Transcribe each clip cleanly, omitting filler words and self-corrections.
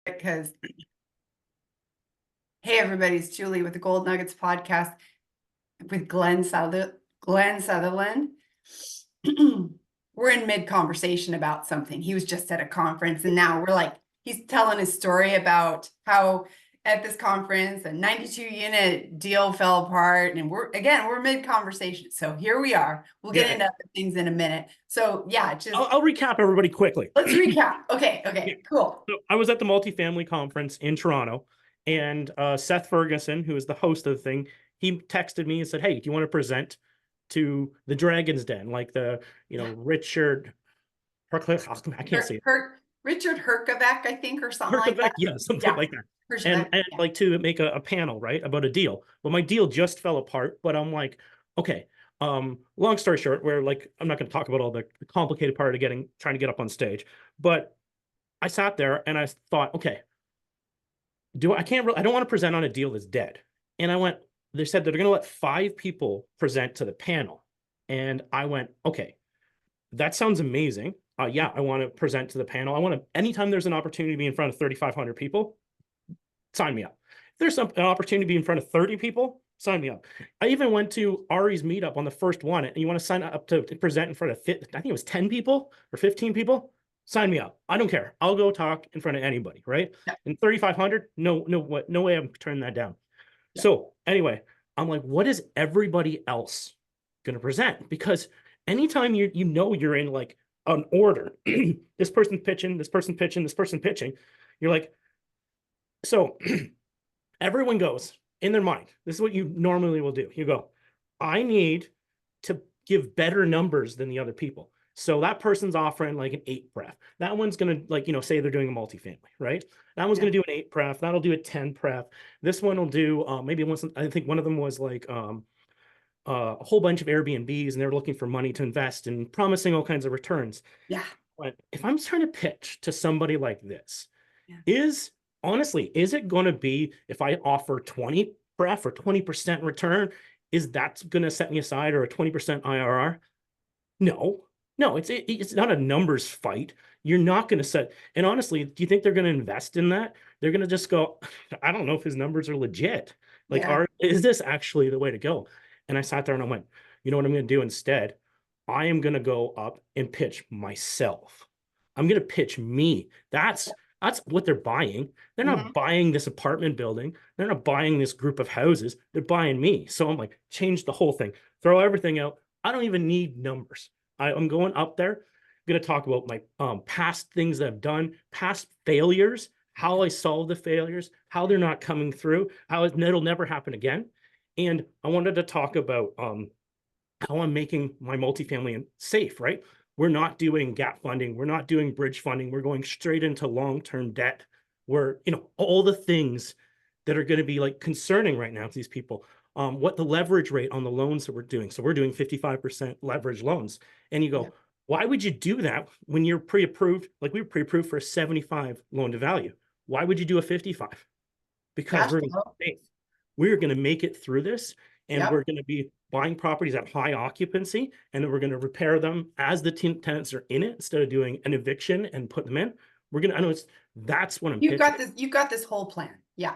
because hey everybody, it's Julie with the Gold Nuggets podcast with Glen Sutherland. We're in mid conversation about something. He was just at a conference and now he's telling his story about how at this conference a 92 unit deal fell apart, and we're mid conversation. So here we are. We'll get into other things in a minute. So yeah, I'll recap everybody quickly. Let's recap. Okay, cool. So I was at the multifamily conference in Toronto, and Seth Ferguson, who is the host of the thing, he texted me and said, "Hey, do you want to present to the Dragon's Den, like Richard? I can't say it. Richard Herkovec, I think, or something like that. Yeah, something like that. And like to make a panel, right, about a deal. Well, my deal just fell apart, but I'm like, okay. Long story short, where like I'm not going to talk about all the complicated part of trying to get up on stage, but I sat there and I thought, okay, I don't want to present on a deal that's dead. And they said that they're going to let 5 people present to the panel. And I went, okay, that sounds amazing. Yeah, I want to present to the panel. Anytime there's an opportunity to be in front of 3,500 people, sign me up. If there's an opportunity to be in front of 30 people, sign me up. I even went to Ari's meetup on the first one, and you want to sign up to present in front of, I think it was 10 people or 15 people, sign me up. I don't care. I'll go talk in front of anybody, right? Yeah. And 3,500, no way I'm turning that down. Yeah. So anyway, I'm like, what is everybody else going to present? Because anytime you're in like an order, this person's pitching, this person pitching, this person pitching, you're like, so everyone goes in their mind. This is what you normally will do. You go, I need to give better numbers than the other people. So that person's offering like an 8 pref. That one's going to say they're doing a multifamily, right? That one's going to do an 8 pref. That'll do a 10 pref. This one will do maybe once. I think one of them was like a whole bunch of Airbnbs, and they're looking for money to invest and promising all kinds of returns. Yeah. But if I'm trying to pitch to somebody like this, is it going to be, if I offer 20 pref or 20% return, is that going to set me aside, or a 20% IRR? No, it's not a numbers fight. You're not going to set. And honestly, do you think they're going to invest in that? They're going to just go, I don't know if his numbers are legit. Is this actually the way to go? And I sat there and I went, you know what I'm going to do instead? I am going to go up and pitch myself. I'm going to pitch me. That's what they're buying. They're not buying this apartment building. They're not buying this group of houses. They're buying me. So I'm like, change the whole thing. Throw everything out. I don't even need numbers. I'm going up there. I'm going to talk about my past things that I've done, past failures, how I solved the failures, how they're not coming through, how it'll never happen again. And I wanted to talk about how I'm making my multifamily safe, right? We're not doing gap funding. We're not doing bridge funding. We're going straight into long-term debt. We're, all the things that are going to be like concerning right now to these people. What the leverage rate on the loans that we're doing. So we're doing 55% leverage loans. And you go, why would you do that when you're pre-approved? Like we were pre-approved for a 75 loan to value. Why would you do a 55? Because we're going to make it through this, and we're going to be buying properties at high occupancy, and then we're going to repair them as the tenants are in it, instead of doing an eviction and put them in. That's what I'm pitching. You've got this whole plan. Yeah.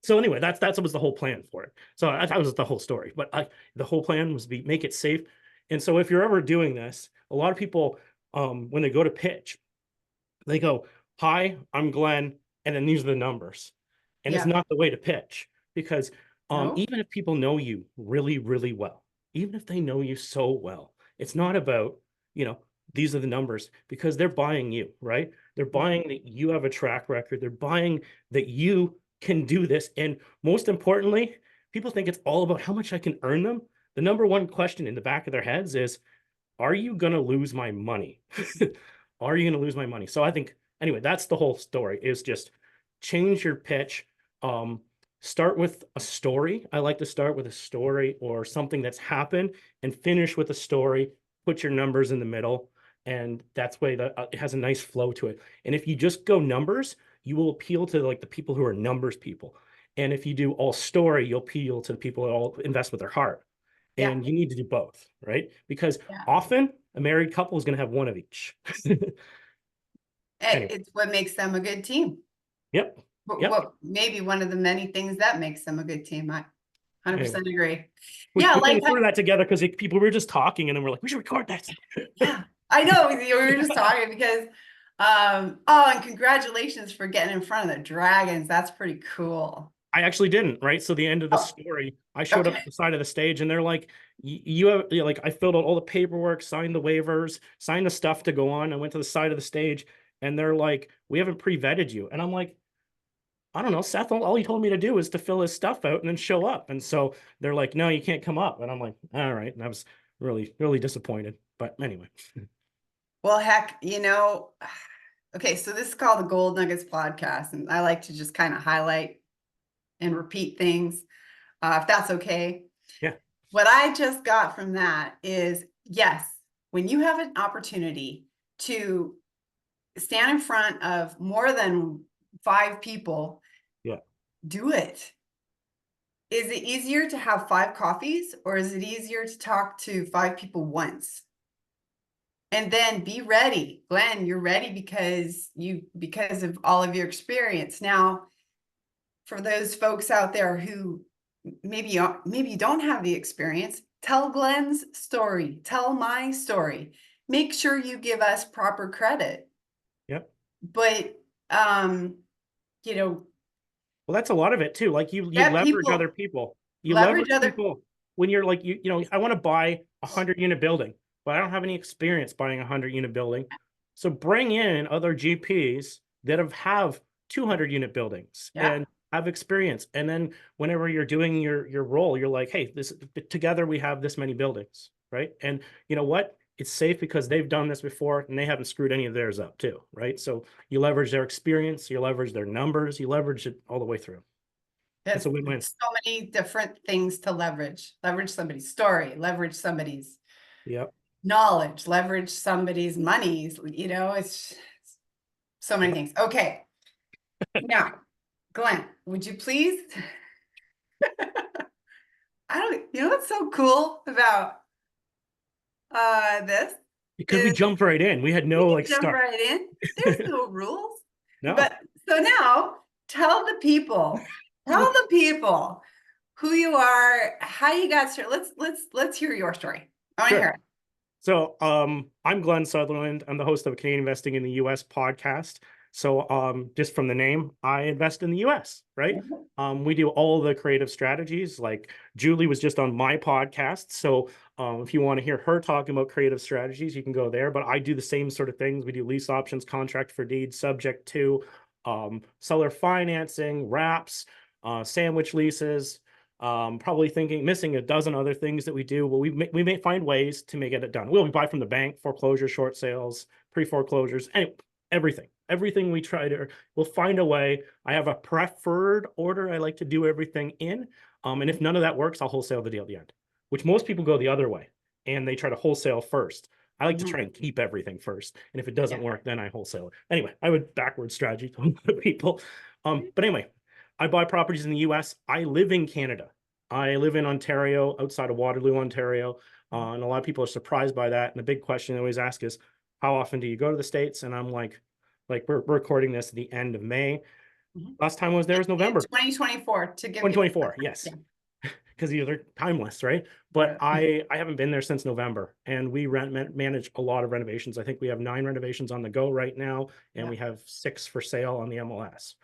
So anyway, that was the whole plan for it. So that was the whole story. But the whole plan was to make it safe. And so if you're ever doing this, a lot of people, when they go to pitch, they go, "Hi, I'm Glenn," and then these are the numbers. And it's not the way to pitch, because even if people know you really, really well, even if they know you so well, it's not about, these are the numbers, because they're buying you, right? They're buying that you have a track record. They're buying that you can do this. And most importantly, people think it's all about how much I can earn them. The number one question in the back of their heads is, are you going to lose my money? Are you going to lose my money? So I think, anyway, that's the whole story, is just change your pitch. Start with a story. I like to start with a story or something that's happened, and finish with a story. Put your numbers in the middle, and that's way that it has a nice flow to it. And if you just go numbers, you will appeal to like the people who are numbers people. And if you do all story, you'll appeal to the people that all invest with their heart. And you need to do both, right? Because often a married couple is going to have one of each. It's what makes them a good team. Yep. Yep. What maybe one of the many things that makes them a good team. I Anyway, 100% agree. we Yeah, kind like of threw that together because people were just talking and then we're like, we should record this. yeah, I know we were just talking because oh, and congratulations for getting in front of the dragons. That's pretty cool. I actually didn't, right? So the end of the Oh, story, I showed up okay. at the side of the stage and they're like, you have, like, I filled out all the paperwork, signed the waivers, signed the stuff to go on. I went to the side of the stage and they're like, we haven't pre-vetted you. And I'm like, I don't know, Seth, all he told me to do is to fill his stuff out and then show up. And so they're like, no, you can't come up. And I'm like, all right. And I was really, really disappointed. But anyway. Well, heck, okay, so this is called the Gold Nuggets podcast, and I like to just kind of highlight and repeat things, if that's okay. Yeah. What I just got from that is, yes, when you have an opportunity to stand in front of more than 5 people, Yeah. do it. Is it easier to have 5 coffees, or is it easier to talk to 5 people once? And then be ready. Glenn, you're ready because of all of your experience. Now, for those folks out there who maybe you don't have the experience, tell Glenn's story, tell my story. Make sure you give us proper credit. Yep. But you know, Well, that's a lot of it too. Like you get leverage other people, people. You leverage leverage other, people when you're like, I want to buy a 100-unit building, but I don't have any experience buying a 100-unit building. So bring in other GPs that have 200-unit buildings yeah. and have experience. And then whenever you're doing your role, you're like, hey, this together we have this many buildings, right? And you know what? It's safe because they've done this before and they haven't screwed any of theirs up too, right? So you leverage their experience, you leverage their numbers, you leverage it all the way through. It's There's a win-win. so many different things to leverage. Leverage somebody's story, leverage somebody's Yep. knowledge, leverage somebody's monies, it's so many Yep. things. Okay. Now, Glenn, would you please? What's so cool about this Because we is jumped right in. We had we no can like jump start. right in. There's no rules. No. But so now tell the people, who you are, how you got started. Let's hear your story. I want to hear Sure. it. So I'm Glen Sutherland. I'm the host of a Canadian Investing in the US podcast. So just from the name, I invest in the US, right? We do all the creative strategies. Like Julie was just on my podcast. So if you want to hear her talking about creative strategies, you can go there. But I do the same sort of things. We do lease options, contract for deed, subject to seller financing, wraps, sandwich leases. Probably missing a dozen other things that we do. Well, we may find ways to make it done. We'll buy from the bank, foreclosures, short sales, pre-foreclosures, and everything we try to, we'll find a way. I have a preferred order I like to do everything in. And if none of that works, I'll wholesale the deal at the end, which most people go the other way and they try to wholesale first. I like to try and keep everything first. And if it doesn't work, then I wholesale it. Anyway, I would backward strategy to a lot of people. But anyway, I buy properties in the US. I live in Canada. I live in Ontario, outside of Waterloo, Ontario. And a lot of people are surprised by that. And the big question they always ask is, how often do you go to the States? And I'm like we're recording this at the end of May. Last time I was there was November. 2024 to give 2024, yes. Because they're timeless, right? But I haven't been there since November, and we manage a lot of renovations. I think we have 9 renovations on the go right now, and we have 6 for sale on the MLS.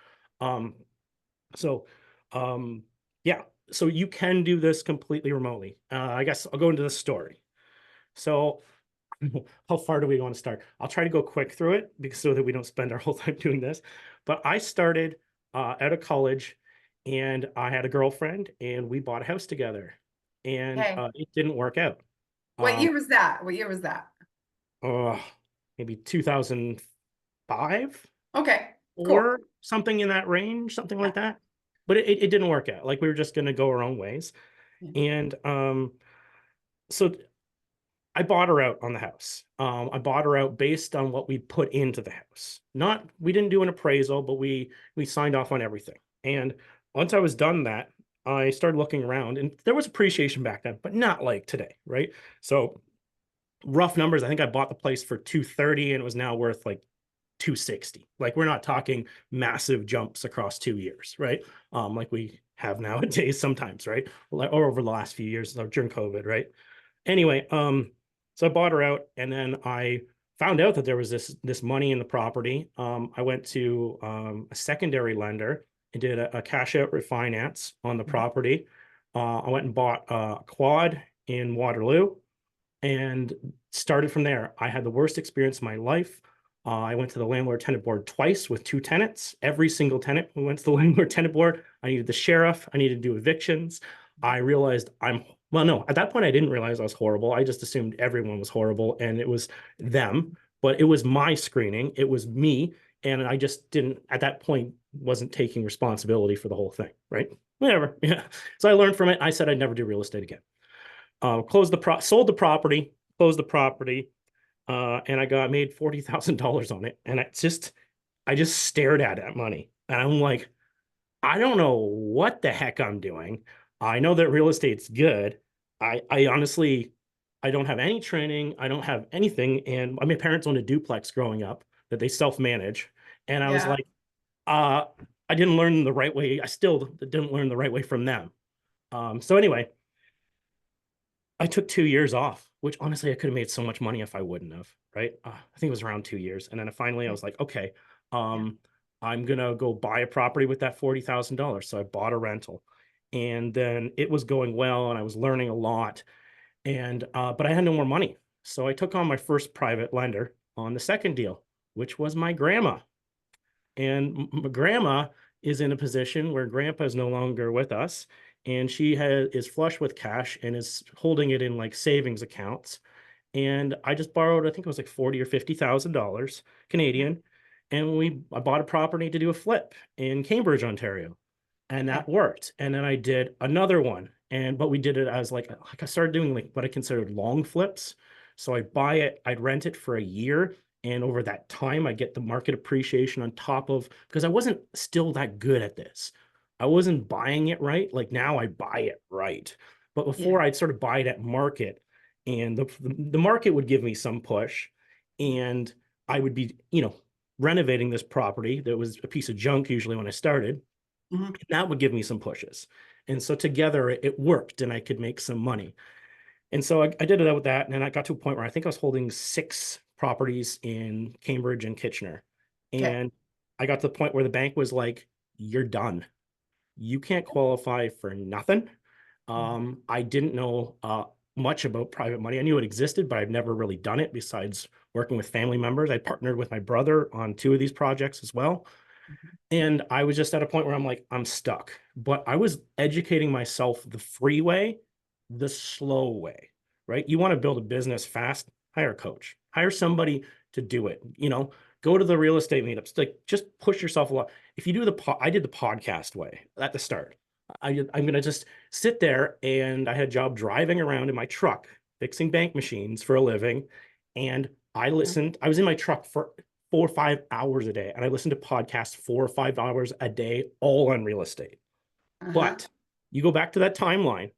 Yeah, so you can do this completely remotely. I guess I'll go into the story. So how far do we want to start? I'll try to go quick through it because so that we don't spend our whole time doing this. But I started out of college and I had a girlfriend and we bought a house together and it didn't work out. What year was that? Maybe 2005. Okay, or something in that range, something like that. But it didn't work out. Like we were just going to go our own ways. And so I bought her out on the house. I bought her out based on what we put into the house. We didn't do an appraisal, but we signed off on everything. And once I was done that, I started looking around and there was appreciation back then, but not like today, right? So rough numbers, I think I bought the place for $230 and it was now worth like 260. Like we're not talking massive jumps across 2 years, right? Like we have nowadays sometimes, right? Or over the last few years during COVID, right? Anyway, so I bought her out, and then I found out that there was this money in the property. I went to a secondary lender and did a cash out refinance on the property. I went and bought a quad in Waterloo and started from there. I had the worst experience of my life. I went to the landlord tenant board twice with 2 tenants. Every single tenant we went to the landlord tenant board. I needed the sheriff. I needed to do evictions. I realized well, no, at that point I didn't realize I was horrible. I just assumed everyone was horrible and it was them, but it was my screening. It was me. And I just didn't, at that point, wasn't taking responsibility for the whole thing, right? Whatever. Yeah. So I learned from it. I said I'd never do real estate again. Sold the property, closed the property, and I made $40,000 on it. And I just stared at that money. And I'm like, I don't know what the heck I'm doing. I know that real estate's good. I honestly, I don't have any training. I don't have anything. And my parents owned a duplex growing up that they self-manage. And I was Yeah. like, I didn't learn the right way. I still didn't learn the right way from them. So anyway, I took 2 years off, which honestly I could have made so much money if I wouldn't have, right? I think it was around 2 years. And then finally I was like, okay, I'm gonna go buy a property with that $40,000. So I bought a rental, and then it was going well and I was learning a lot. And but I had no more money. So I took on my first private lender on the second deal, which was my grandma. And my grandma is in a position where grandpa is no longer with us, and is flush with cash and is holding it in like savings accounts. And I just borrowed, I think it was like 40 or $50,000 Canadian, and I bought a property to do a flip in Cambridge, Ontario, and Okay. that worked. And then I did another one, but we did it as like I started doing like what I considered long flips. So I'd buy it, I'd rent it for a year, and over that time I get the market appreciation on top of, because I wasn't still that good at this. I wasn't buying it right. Like now I buy it right. But Yeah. before I'd sort of buy it at market, and the market would give me some push, and I would be, renovating this property that was a piece of junk usually when I started. Mhm. That would give me some pushes. And so together it worked and I could make some money. And so I did it with that. And then I got to a point where I think I was holding 6 properties in Cambridge and Kitchener. Okay. And I got to the point where the bank was like, you're done. You can't qualify for nothing. I didn't know much about private money. I knew it existed, but I've never really done it besides working with family members. I partnered with my brother on 2 of these projects as well. And I was just at a point where I'm like, I'm stuck. But I was educating myself the free way, the slow way, right? You want to build a business fast, hire a coach, hire somebody to do it. Go to the real estate meetups, like just push yourself a lot. If you do I did the podcast way at the start. I'm going to just sit there, and I had a job driving around in my truck, fixing bank machines for a living. And I was in my truck for 4 or 5 hours a day, and I listened to podcasts 4 or 5 hours a day, all on real estate. Uh-huh. But you go back to that timeline.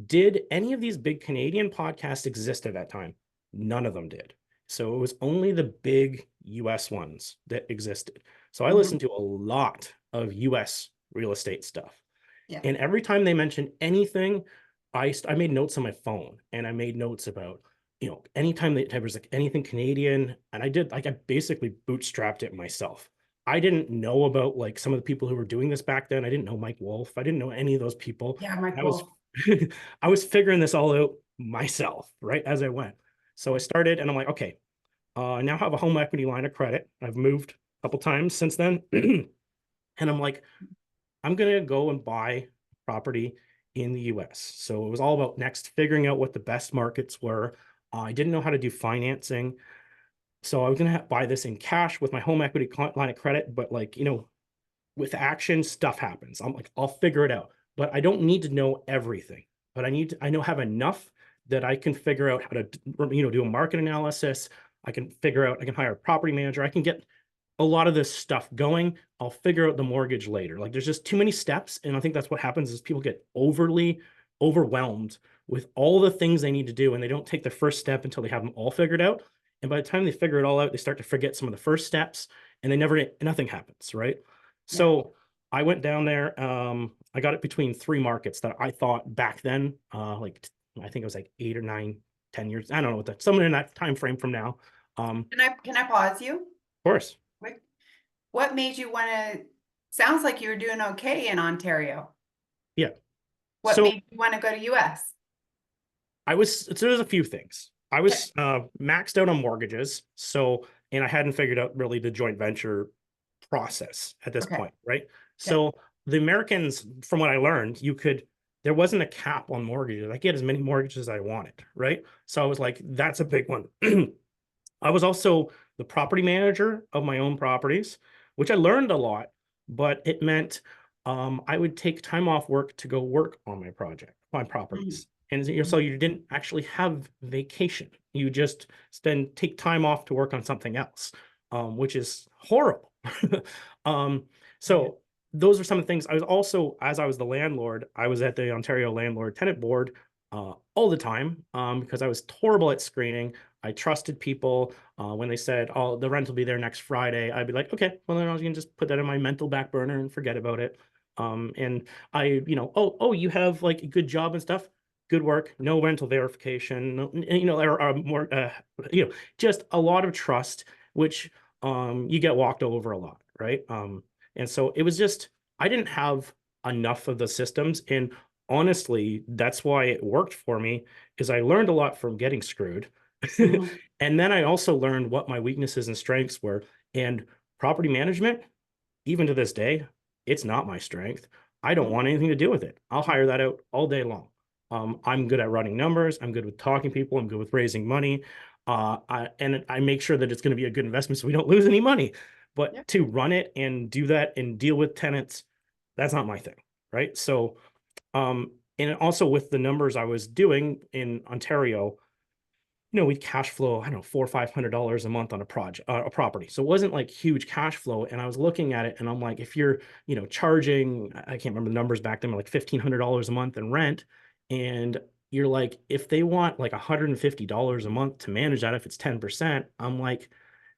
Did any of these big Canadian podcasts exist at that time? None of them did. So it was only the big US ones that existed. So I Mhm. listened to a lot of US real estate stuff. Yeah. And every time they mentioned anything, I made notes on my phone, and I made notes about, anytime there was like anything Canadian, and I basically bootstrapped it myself. I didn't know about like some of the people who were doing this back then. I didn't know Mike Wolf. I didn't know any of those people. Yeah, I was Michael. I was figuring this all out myself, right, as I went. So I started, and I'm like, okay, I now have a home equity line of credit. I've moved a couple times since then. And I'm like, I'm going to go and buy property in the US. So it was all about next figuring out what the best markets were. I didn't know how to do financing. So I was going to buy this in cash with my home equity line of credit. But like, with action, stuff happens. I'm like, I'll figure it out. But I don't need to know everything. But I have enough that I can figure out how to, do a market analysis. I can hire a property manager. I can get a lot of this stuff going. I'll figure out the mortgage later. Like there's just too many steps. And I think that's what happens is people get overly overwhelmed with all the things they need to do, and they don't take the first step until they have them all figured out. And by the time they figure it all out, they start to forget some of the first steps, and nothing happens, right? Yeah. So I went down there. I got it between three markets that I thought back then, I think it was like 8 or 9, 10 years. I don't know what that, somewhere in that time frame from now. Can I pause you? Of course. What made you want to, sounds like you were doing okay in Ontario. Yeah. What So made you want to go to US? so there's a few things. I Okay. was maxed out on mortgages. And I hadn't figured out really the joint venture process at this Okay. point, right? Okay. So the Americans, from what I learned, there wasn't a cap on mortgages. I could get as many mortgages as I wanted, right? So I was like, that's a big one. I was also the property manager of my own properties, which I learned a lot, but it meant I would take time off work to go work on my properties. And so you didn't actually have vacation. You just then take time off to work on something else, which is horrible. um, so those are some of the things. I was also, as I was the landlord, I was at the Ontario Landlord Tenant Board all the time because I was horrible at screening. I trusted people. When they said, "Oh, the rent will be there next Friday," I'd be like, "Okay, well then I was gonna just put that in my mental back burner and forget about it." And oh, you have like a good job and stuff. Good work, no rental verification, no, or more, just a lot of trust, which you get walked over a lot, right? And so it was just I didn't have enough of the systems, and honestly, that's why it worked for me, is I learned a lot from getting screwed. Mhm. And then I also learned what my weaknesses and strengths were. And property management, even to this day, it's not my strength. I don't want anything to do with it. I'll hire that out all day long. I'm good at running numbers. I'm good with talking to people. I'm good with raising money. And I make sure that it's going to be a good investment so we don't lose any money. Yeah. But to run it and do that and deal with tenants, that's not my thing, right? So, and also with the numbers I was doing in Ontario, we'd cash flow, I don't know, $400 or $500 a month on a property. So it wasn't like huge cash flow. And I was looking at it and I'm like, if you're, charging, I can't remember the numbers back then, like $1,500 a month in rent. And you're like, if they want like $150 a month to manage that, if it's 10%, I'm like,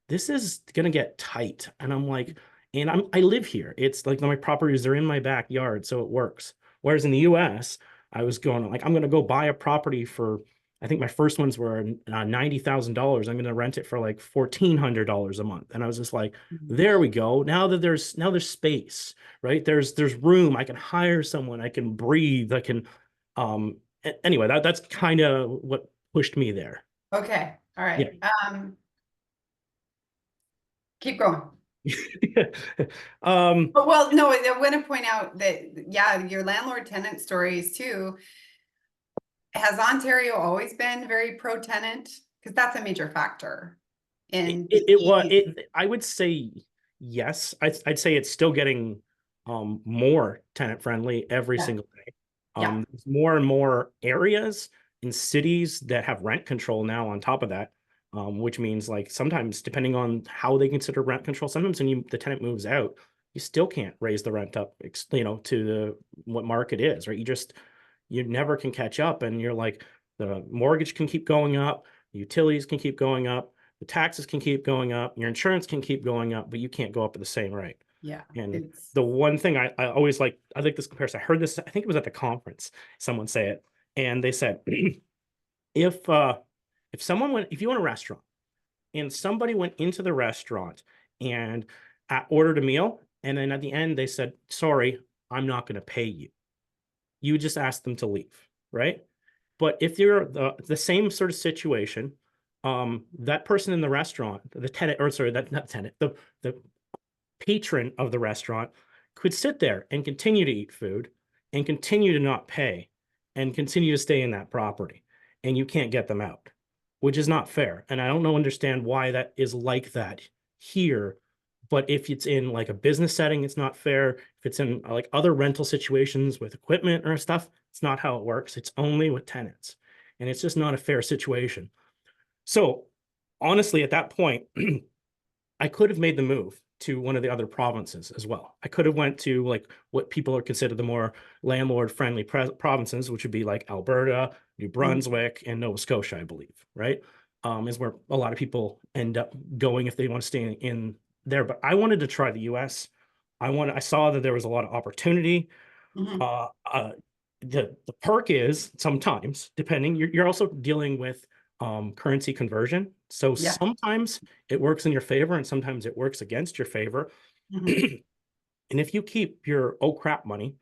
this is gonna get tight. And I'm like, and I live here. It's like my properties are in my backyard, so it works. Whereas in the US, I was going like, I'm gonna go buy a property for, I think my first ones were $90,000. I'm gonna rent it for like $1,400 a month. And I was just like, there we go. Now there's space, right? There's room. I can hire someone, I can breathe, I can anyway, that's kind of what pushed me there. Okay. All Yeah. right. Keep going. um Well, no, I want to point out that, yeah, your landlord tenant stories too. Has Ontario always been very pro tenant? Because that's a major factor it, in the it, it was ease. it I would say yes. I'd say it's still getting more tenant friendly every Yeah. single day. Yeah. There's more and more areas in cities that have rent control now on top of that, which means like sometimes depending on how they consider rent control, sometimes when the tenant moves out, you still can't raise the rent up, to the what market is, right? You never can catch up, and you're like, the mortgage can keep going up, the utilities can keep going up, the taxes can keep going up, your insurance can keep going up, but you can't go up at the same rate. Yeah. And It's the one thing I always like, I like this comparison. I heard this, I think it was at the conference, someone say it, and they said, if if you own a restaurant and somebody went into the restaurant and ordered a meal, and then at the end they said, "Sorry, I'm not going to pay you," you would just ask them to leave, right? But if you're the same sort of situation, that person in the restaurant, the tenant, or sorry, that not tenant, the patron of the restaurant could sit there and continue to eat food and continue to not pay and continue to stay in that property, and you can't get them out, which is not fair. And I don't know understand why that is like that here. But if it's in like a business setting, it's not fair. If it's in like other rental situations with equipment or stuff, it's not how it works. It's only with tenants. And it's just not a fair situation. So honestly, at that point, I could have made the move to one of the other provinces as well. I could have went to like what people are considered the more landlord friendly provinces, which would be like Alberta, New Brunswick, and Nova Scotia, I believe, right? is where a lot of people end up going if they want to stay in there. But I wanted to try the US. I saw that there was a lot of opportunity. Mhm. The perk is sometimes, depending, you're also dealing with currency conversion. So Yeah. sometimes it works in your favor and sometimes it works against your favor. Mhm. And if you keep your oh crap money,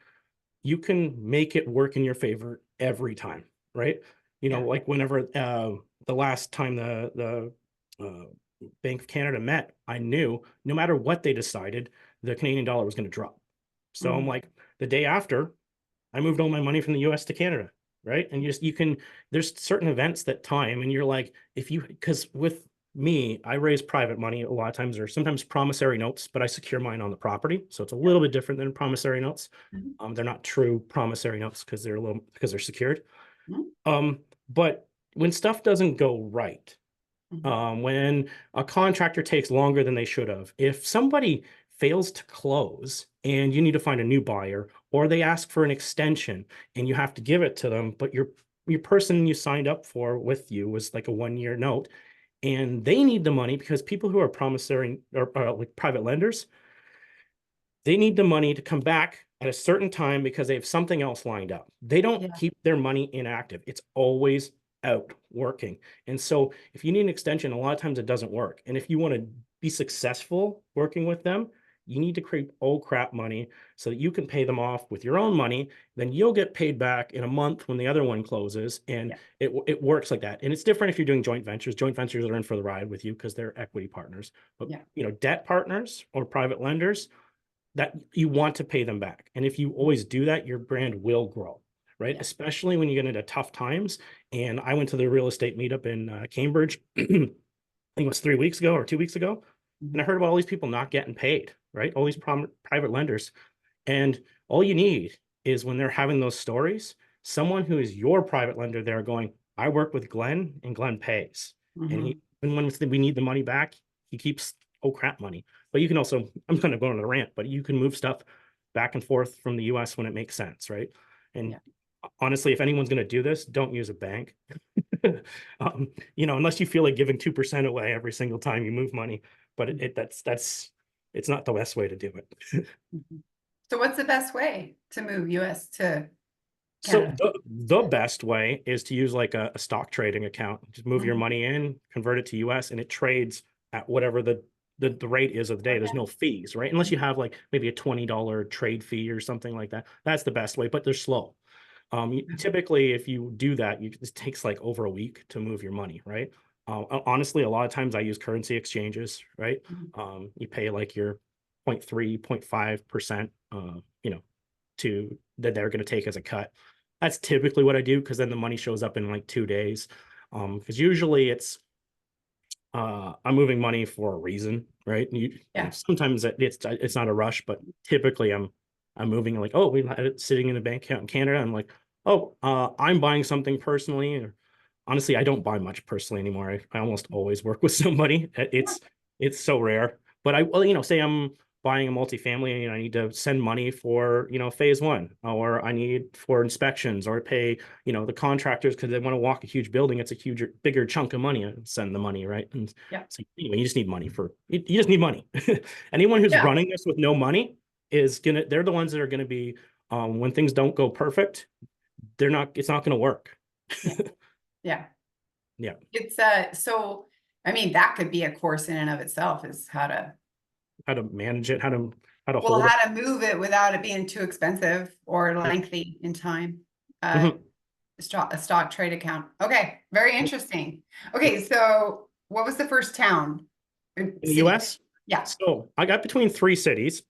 you can make it work in your favor every time, right? Yeah. Like whenever the last time the Bank of Canada met, I knew no matter what they decided, the Canadian dollar was going to drop. So I'm Mhm. like, the day after, I moved all my money from the US to Canada, right? And you can, there's certain events that time, and you're like, because with me, I raise private money a lot of times, or sometimes promissory notes, but I secure mine on the property. So it's a Yeah. little bit different than promissory notes. Mhm. They're not true promissory notes because they're secured. Mhm. But when stuff doesn't go right, Mhm. when a contractor takes longer than they should have, if somebody fails to close and you need to find a new buyer, or they ask for an extension and you have to give it to them, but your person you signed up for with you was like a 1 year note, and they need the money because people who are promissory or like private lenders, they need the money to come back at a certain time because they have something else lined up. They don't Yeah. keep their money inactive. It's always out working. And so if you need an extension, a lot of times it doesn't work. And if you want to be successful working with them, you need to create oh crap money so that you can pay them off with your own money. Then you'll get paid back in a month when the other one closes. And Yeah. it works like that. And it's different if you're doing joint ventures. Joint ventures are in for the ride with you because they're equity partners. But Yeah. debt partners or private lenders, that you want to pay them back. And if you always do that, your brand will grow, right? Yeah. Especially when you get into tough times. And I went to the real estate meetup in Cambridge, I think it was 3 weeks ago or 2 weeks ago. And I Mhm. heard about all these people not getting paid, right? All these private lenders. And all you need is when they're having those stories, someone who is your private lender there going, I work with Glen and Glen pays. And Mhm. when we need the money back, he keeps, oh crap, money. But you can also, I'm kind of going on a rant, but you can move stuff back and forth from the US when it makes sense, right? And Yeah. honestly, if anyone's going to do this, don't use a bank. Unless you feel like giving 2% away every single time you move money. But that's it's not the best way to do it. Mhm. So what's the best way to move US to So Canada? the best way is to use like a stock trading account. Just move your Mhm. money in, convert it to US, and it trades at whatever the rate is of the day. There's Okay. no fees, right? Unless you have like maybe a $20 trade fee or something like that. That's the best way, but they're slow. Typically, if you do that, it takes like over a week to move your money, right? Honestly, a lot of times I use currency exchanges, right? Mhm. You pay like your 0.3, 0.5%, to that they're going to take as a cut. That's typically what I do because then the money shows up in like 2 days. Because usually I'm moving money for a reason, right? Yeah. Sometimes it's not a rush, but typically I'm moving like, oh, we had it sitting in a bank account in Canada. I'm like, oh, I'm buying something personally. Or honestly, I don't buy much personally anymore. I almost always work with somebody. It's so rare. But well, say I'm buying a multifamily and I need to send money for, phase one, or I need for inspections or pay, the contractors because they want to walk a huge building. It's a bigger chunk of money and send the money, right? And Yeah. so anyway, you just need money you just need money. Anyone who's Yeah. running this with no money they're the ones that are gonna be, when things don't go perfect, it's not gonna work. Yeah. Yeah. Yeah. It's so I mean that could be a course in and of itself is How to manage it, how to well, hold it. how to move it without it being too expensive or Yeah. lengthy in time. Uh, Mhm. a stock trade account. Okay, very interesting. Okay, so what was the first town? In the City? US. Yeah, So I got between three cities.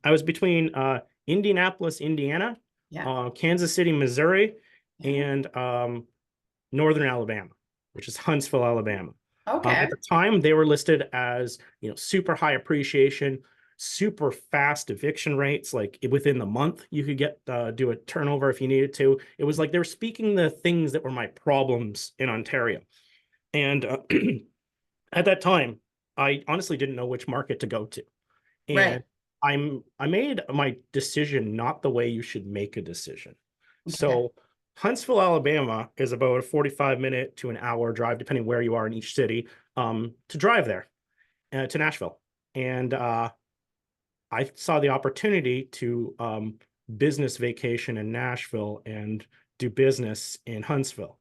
I was between Indianapolis, Indiana, yeah, Kansas City, Missouri, yeah. and Northern Alabama, which is Huntsville, Alabama. Okay. At the time, they were listed as, super high appreciation, super fast eviction rates. Like within the month, you could do a turnover if you needed to. It was like they were speaking the things that were my problems in Ontario. And at that time, I honestly didn't know which market to go to. Right. And I made my decision not the way you should make a decision. Okay. So Huntsville, Alabama is about a 45-minute to an hour drive, depending where you are in each city, to drive there to Nashville. And I saw the opportunity to business vacation in Nashville and do business in Huntsville.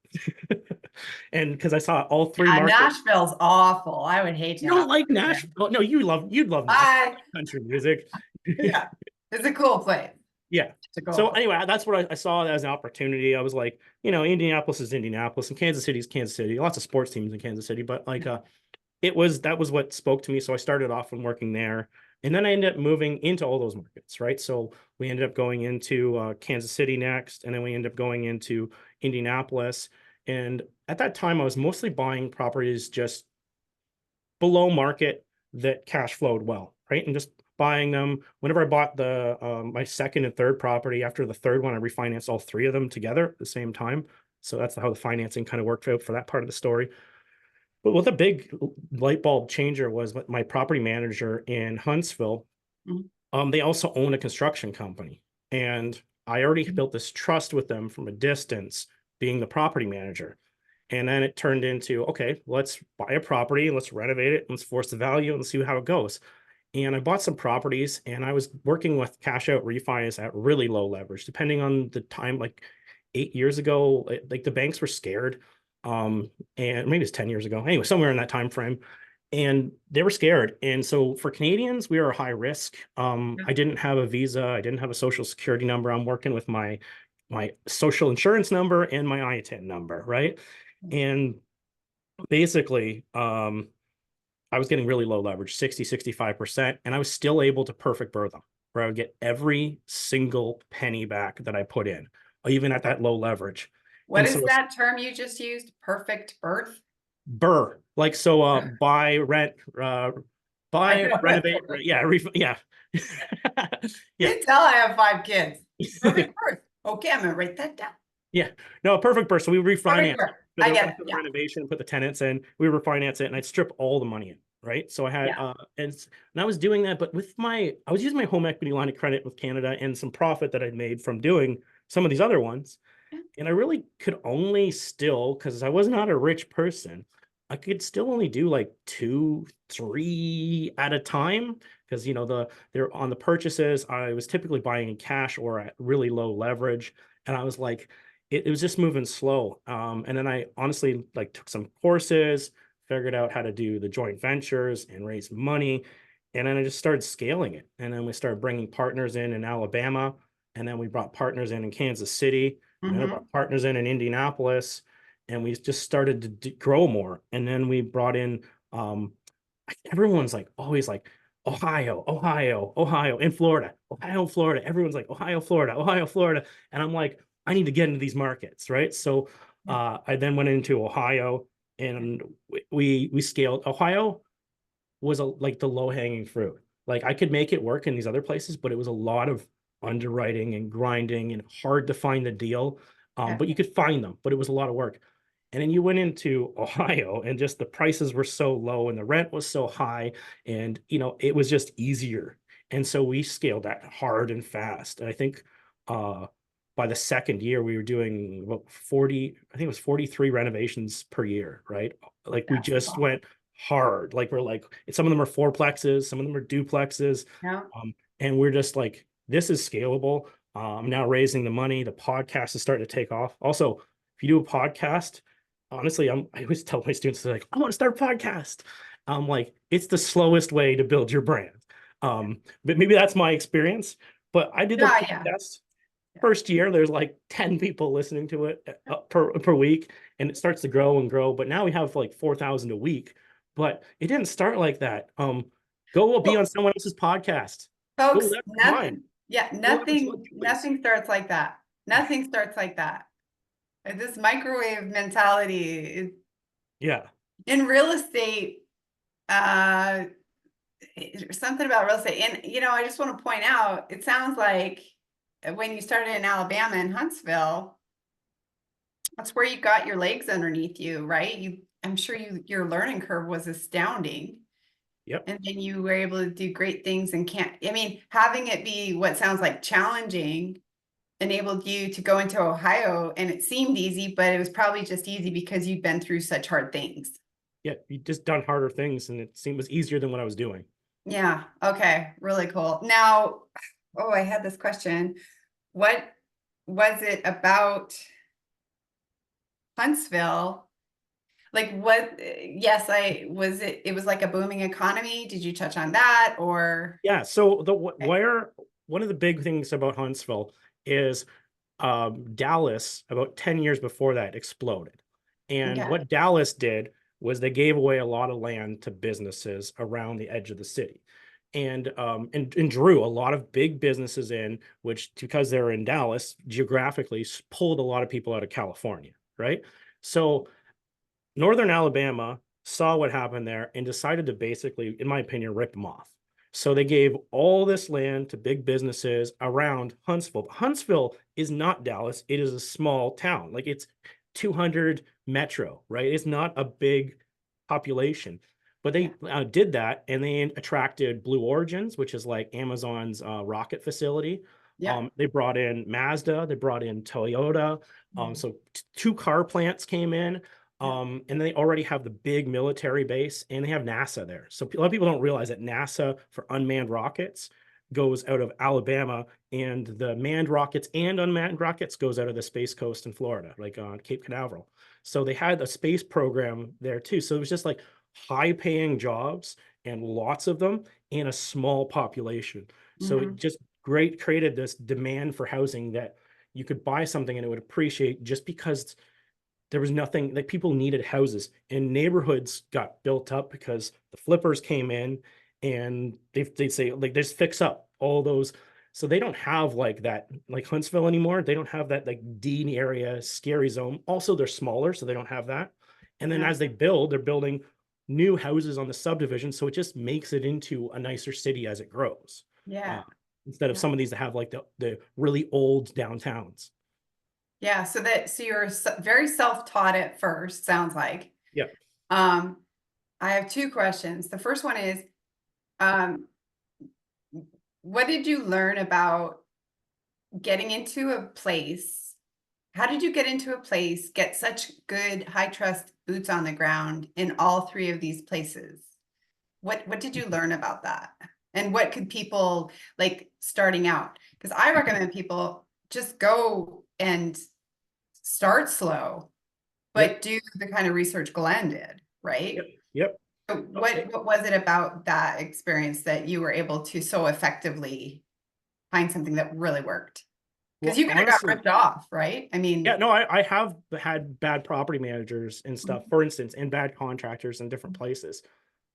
And because I saw all three markets. Nashville's awful. I would hate to You don't have like to live there. Nashville? Oh, no, you'd love I, Nashville country music. yeah, it's a cool place. Yeah. It's a cool So place. anyway, that's what I saw as an opportunity. I was like, Indianapolis is Indianapolis and Kansas City is Kansas City. Lots of sports teams in Kansas City, but like that was what spoke to me. So I started off when working there. And then I ended up moving into all those markets, right? So we ended up going into Kansas City next, and then we ended up going into Indianapolis. And at that time, I was mostly buying properties just below market that cash flowed well, right? And just buying them. Whenever I bought my second and third property, after the third one, I refinanced all three of them together at the same time. So that's how the financing kind of worked out for that part of the story. But what the big light bulb changer was my property manager in Huntsville. They also own a construction company. And I already built this trust with them from a distance, being the property manager. And then it turned into, okay, let's buy a property, let's renovate it, let's force the value and see how it goes. And I bought some properties and I was working with cash out refis at really low leverage, depending on the time, like 8 years ago, like the banks were scared. And maybe it's 10 years ago. Anyway, somewhere in that time frame. And they were scared. And so for Canadians, we were high risk. I didn't have a visa, I didn't have a social security number. I'm working with my social insurance number and my ITIN number, right? And basically, I was getting really low leverage, 60, 65%, and I was still able to perfect BRRRR them, where I would get every single penny back that I put in, even at that low leverage. What is that term you just used? Perfect birth? BRRRR, like so buy, rent, buy, renovate, yeah, yeah. You can tell I have 5 kids. Perfect birth. Okay, I'm gonna write that down. Yeah, no, perfect BRRRR. So we refinance I get it. Yeah. renovation, put the tenants in, we refinance it, and I'd strip all the money in, right? So I had and I was doing that, but I was using my home equity line of credit with Canada and some profit that I'd made from doing some of these other ones. And I really could only still, because I was not a rich person, I could still only do like 2, 3 at a time, because they're on the purchases. I was typically buying in cash or at really low leverage, and I was like, it was just moving slow. And then I honestly like took some courses, figured out how to do the joint ventures and raise money, and then I just started scaling it. And then we started bringing partners in Alabama, and then we brought partners in Kansas City, and then I brought partners in Indianapolis, and we just started to grow more. And then we brought in everyone's like always like Ohio, Ohio, Ohio, in Florida, Ohio, Florida. Everyone's like Ohio, Florida, Ohio, Florida. And I'm like, I need to get into these markets, right? So I then went into Ohio, and we scaled. Ohio was like the low-hanging fruit. Like I could make it work in these other places, but it was a lot of underwriting and grinding and hard to find the deal. But you could find them, but it was a lot of work. And then you went into Ohio, and just the prices were so low and the rent was so high, and it was just easier. And so we scaled that hard and fast. And I think by the second year we were doing about 40, I think it was 43 renovations per year, right? Like we just went hard. Like we're like, some of them are fourplexes, some of them are duplexes. And we're just like, this is scalable. I'm now raising the money. The podcast is starting to take off. Also, if you do a podcast, honestly, I always tell my students, they're like, I want to start a podcast. I'm like, it's the slowest way to build your brand. But maybe that's my experience. But I did the podcast. First year, there's like 10 people listening to it per week, and it starts to grow and grow. But now we have like 4,000 a week. But it didn't start like that. Go be on someone else's podcast. Folks, nothing starts like that. Nothing starts like that. This microwave mentality is, in real estate, something about real estate. And, I just want to point out, it sounds like when you started in Alabama and Huntsville, that's where you got your legs underneath you, right? I'm sure your learning curve was astounding. Yep. And then you were able to do great things, and having it be what sounds like challenging enabled you to go into Ohio, and it seemed easy, but it was probably just easy because you'd been through such hard things. Yeah, you just done harder things, and it was easier than what I was doing. Yeah. Okay. Really cool. Now, oh, I had this question. What was it about Huntsville? Like what, yes, it was like a booming economy. Did you touch on that or? Yeah, so Okay. where one of the big things about Huntsville is Dallas, about 10 years before that, exploded. And Okay. what Dallas did was they gave away a lot of land to businesses around the edge of the city. And drew a lot of big businesses in, which, because they're in Dallas, geographically pulled a lot of people out of California, right? So Northern Alabama saw what happened there and decided to basically, in my opinion, rip them off. So they gave all this land to big businesses around Huntsville. Huntsville is not Dallas. It is a small town. Like, it's 200 metro, right? It's not a big population. But they did that, and they attracted Blue Origins, which is like Amazon's rocket facility. Yeah. They brought in Mazda, they brought in Toyota. So two car plants came in. Yeah. And they already have the big military base, and they have NASA there. So a lot of people don't realize that NASA for unmanned rockets goes out of Alabama, and the manned rockets and unmanned rockets goes out of the Space Coast in Florida, like on Cape Canaveral. So they had a space program there too. So it was just like high paying jobs and lots of them in a small population. So it just created this demand for housing, that you could buy something and it would appreciate just because there was nothing, like, people needed houses, and neighborhoods got built up because the flippers came in, and they say, like, just fix up all those. So they don't have like that, like Huntsville anymore. They don't have that like Dean area scary zone. Also, they're smaller, so they don't have that. And then Yeah. as they build, they're building new houses on the subdivision, so it just makes it into a nicer city as it grows. Yeah. Instead of Yeah. some of these that have like the really old downtowns. Yeah. So you're very self-taught at first, sounds like. Yeah. Um, I have two questions. The first one is, um, what did you learn about getting into a place? How did you get into a place, get such good high trust boots on the ground in all three of these places? What did you learn about that? And what could people like starting out? Because I recommend people just go and start slow, Yep. but do the kind of research Glenn did, Yep. right? Yep. So Okay. what was it about that experience that you were able to so effectively find something that really worked? Because Well, you could have got honestly, ripped off, right? I yeah, mean, no, I have had bad property managers and stuff, for instance, and bad contractors in different places.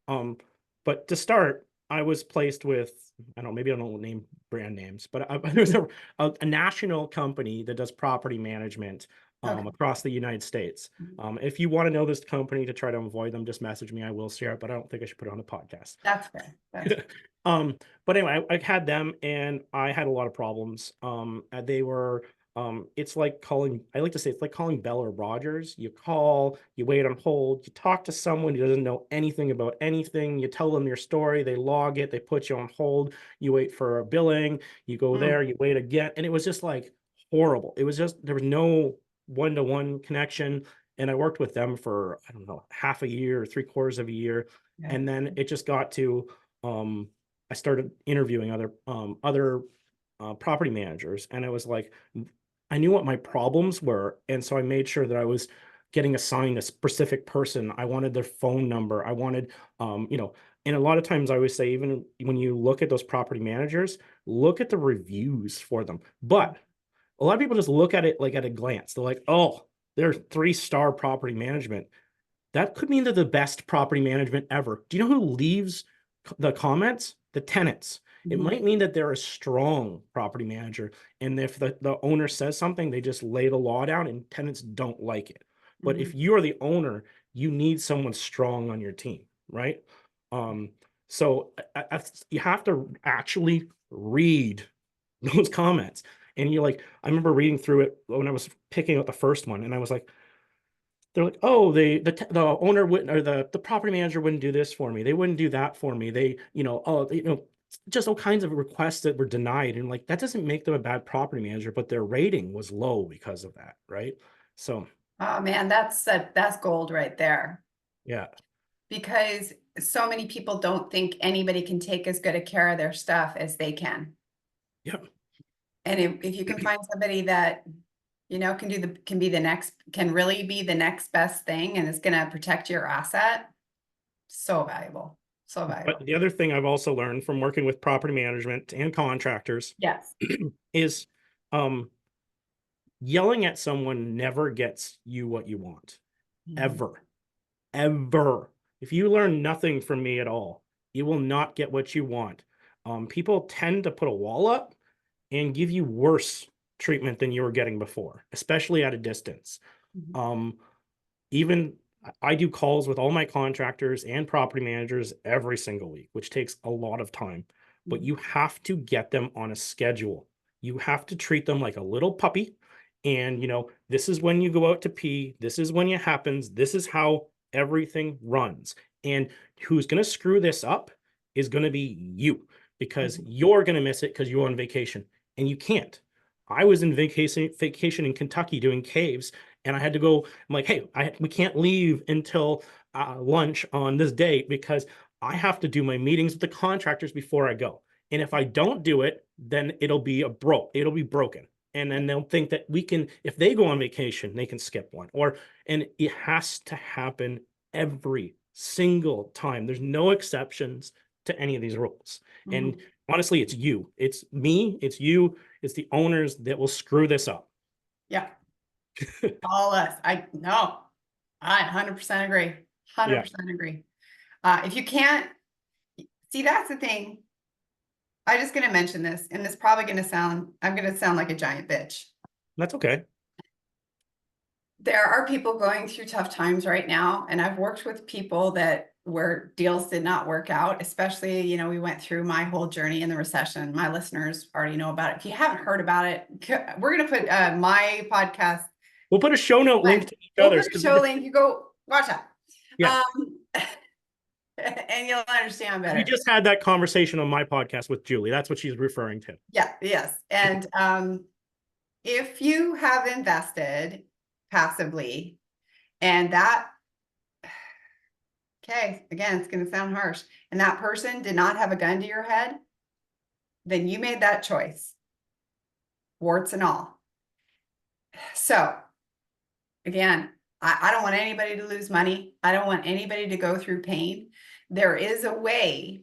Um, but to start, I was placed with, I don't know, maybe I don't name brand names, but there's a national company that does property management okay, across the United States. If you want to know this company to try to avoid them, just message me. I will share it, but I don't think I should put it on the podcast. that's fair. That's fair. um, but anyway, I had them, and I had a lot of problems. They were, it's like calling, I like to say, it's like calling Bell or Rogers. You call, you wait on hold, you talk to someone who doesn't know anything about anything, you tell them your story, they log it, they put you on hold, you wait for a billing, you go Mm, there, you wait again. And it was just like horrible. It was just, there was no one-to-one connection. And I worked with them for, I don't know, half a year or three-quarters of a year. yeah. And then it just got to, I started interviewing other property managers, and I was like, I knew what my problems were, and so I made sure that I was getting assigned a specific person. I wanted their phone number. I wanted, and a lot of times I always say, even when you look at those property managers, look at the reviews for them. But a lot of people just look at it like at a glance. They're like, oh, they're 3-star property management. That could mean they're the best property management ever. Do you know who leaves the comments? The tenants. It Mhm. might mean that they're a strong property manager. And if the owner says something, they just lay the law down, and tenants don't like it. But Mhm. if you're the owner, you need someone strong on your team, right? So you have to actually read those comments. And you're like, I remember reading through it when I was picking out the first one, and I was like, they're like, oh, the owner wouldn't, or the property manager wouldn't do this for me. They wouldn't do that for me. They, oh, just all kinds of requests that were denied. And like, that doesn't make them a bad property manager, but their rating was low because of that. Right. So, Oh man, that's gold right there. yeah. Because so many people don't think anybody can take as good a care of their stuff as they can. Yeah. And if you can find somebody that, you know, can really be the next best thing and is going to protect your asset, so valuable. So valuable. But the other thing I've also learned from working with property management and contractors Yes. is yelling at someone never gets you what you want. Ever. Ever. If you learn nothing from me at all, you will not get what you want. People tend to put a wall up and give you worse treatment than you were getting before, especially at a distance. Even I do calls with all my contractors and property managers every single week, which takes a lot of time, but you have to get them on a schedule. You have to treat them like a little puppy. And, you know, this is when you go out to pee. This is when it happens. This is how everything runs. And who's going to screw this up is going to be you, because you're going to miss it because you're on vacation and you can't. I was in vacation in Kentucky doing caves, and I had to go. I'm like, hey, we can't leave until lunch on this date because I have to do my meetings with the contractors before I go. And if I don't do it, then it'll be broken. And then they'll think that we can, if they go on vacation, they can skip one. And it has to happen every single time. There's no exceptions to any of these rules. And honestly, it's you, it's me, it's you, it's the owners that will screw this up. Yeah. All us. I 100% agree. 100% agree. If you can't see, that's the thing. I'm just going to mention this, and it's probably going to sound, I'm going to sound like a giant bitch. That's okay. There are people going through tough times right now, and I've worked with people where deals did not work out, especially, you know, we went through my whole journey in the recession. My listeners already know about it. If you haven't heard about it, we're going to put my podcast. We'll put a show note link to each other's. We'll put a show link. You go watch that. Yeah. And you'll understand better. We just had that conversation on my podcast with Julie. That's what she's referring to. Yeah. Yes. And if you have invested passively, and that, okay, again, it's going to sound harsh, and that person did not have a gun to your head, then you made that choice, warts and all. So again, I don't want anybody to lose money. I don't want anybody to go through pain. There is a way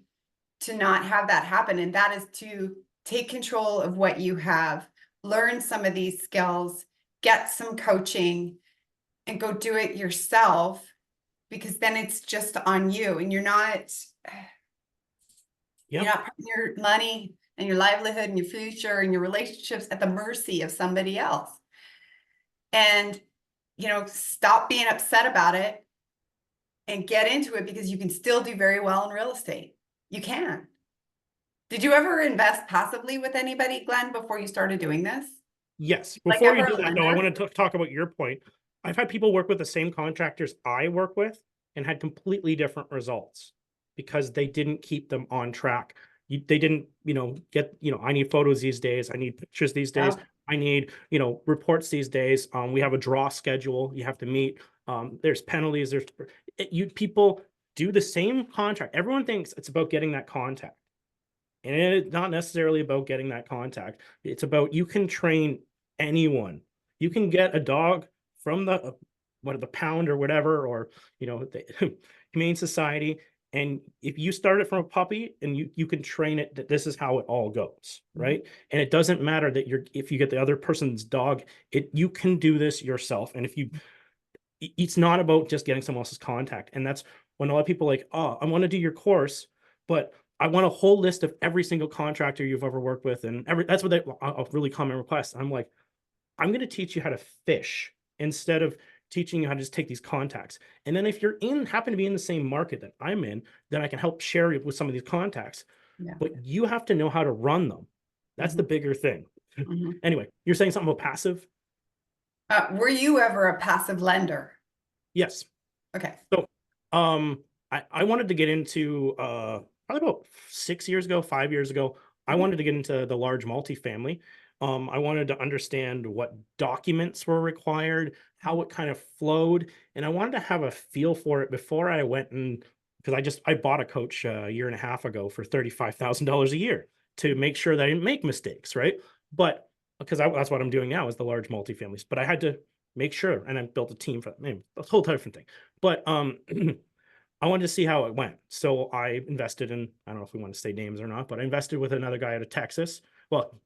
to not have that happen, and that is to take control of what you have, learn some of these skills, get some coaching, and go do it yourself, because then it's just on you, and you're not putting your money and your livelihood and your future and your relationships at the mercy of somebody else. And, you know, stop being upset about it and get into it, because you can still do very well in real estate. You can. Did you ever invest passively with anybody, Glenn, before you started doing this? Yes. Before you do that, though, I want to talk about your point. I've had people work with the same contractors I work with and had completely different results because they didn't keep them on track. They didn't, get, I need photos these days. I need pictures these days. I need, reports these days. We have a draw schedule you have to meet. There's penalties. People do the same contract. Everyone thinks it's about getting that contact. And it's not necessarily about getting that contact. It's about, you can train anyone. You can get a dog from the pound or whatever, or, the Humane Society. And if you start it from a puppy and you can train it, that this is how it all goes, right? And it doesn't matter that if you get the other person's dog, you can do this yourself. And it's not about just getting someone else's contact. And that's when a lot of people are like, oh, I want to do your course, but I want a whole list of every single contractor you've ever worked with. And that's what a really common request. I'm like, I'm going to teach you how to fish instead of teaching you how to just take these contacts. And then if you're happen to be in the same market that I'm in, then I can help share it with some of these contacts. Yeah. But you have to know how to run them. That's the bigger thing. Anyway, you're saying something about passive? Were you ever a passive lender? Yes. Okay. So I wanted to get into probably probably about 6 years ago, 5 years ago, I wanted to get into the large multifamily. I wanted to understand what documents were required, how it kind of flowed, and I wanted to have a feel for it before I went and because I bought a coach a year and a half ago for $35,000 a year to make sure that I didn't make mistakes, right? But because that's what I'm doing now is the large multifamilies. But I had to make sure, and I built a team for that. Man, a whole different thing. But I wanted to see how it went. So I invested in, I don't know if we want to say names or not, but I invested with another guy out of Texas. Well,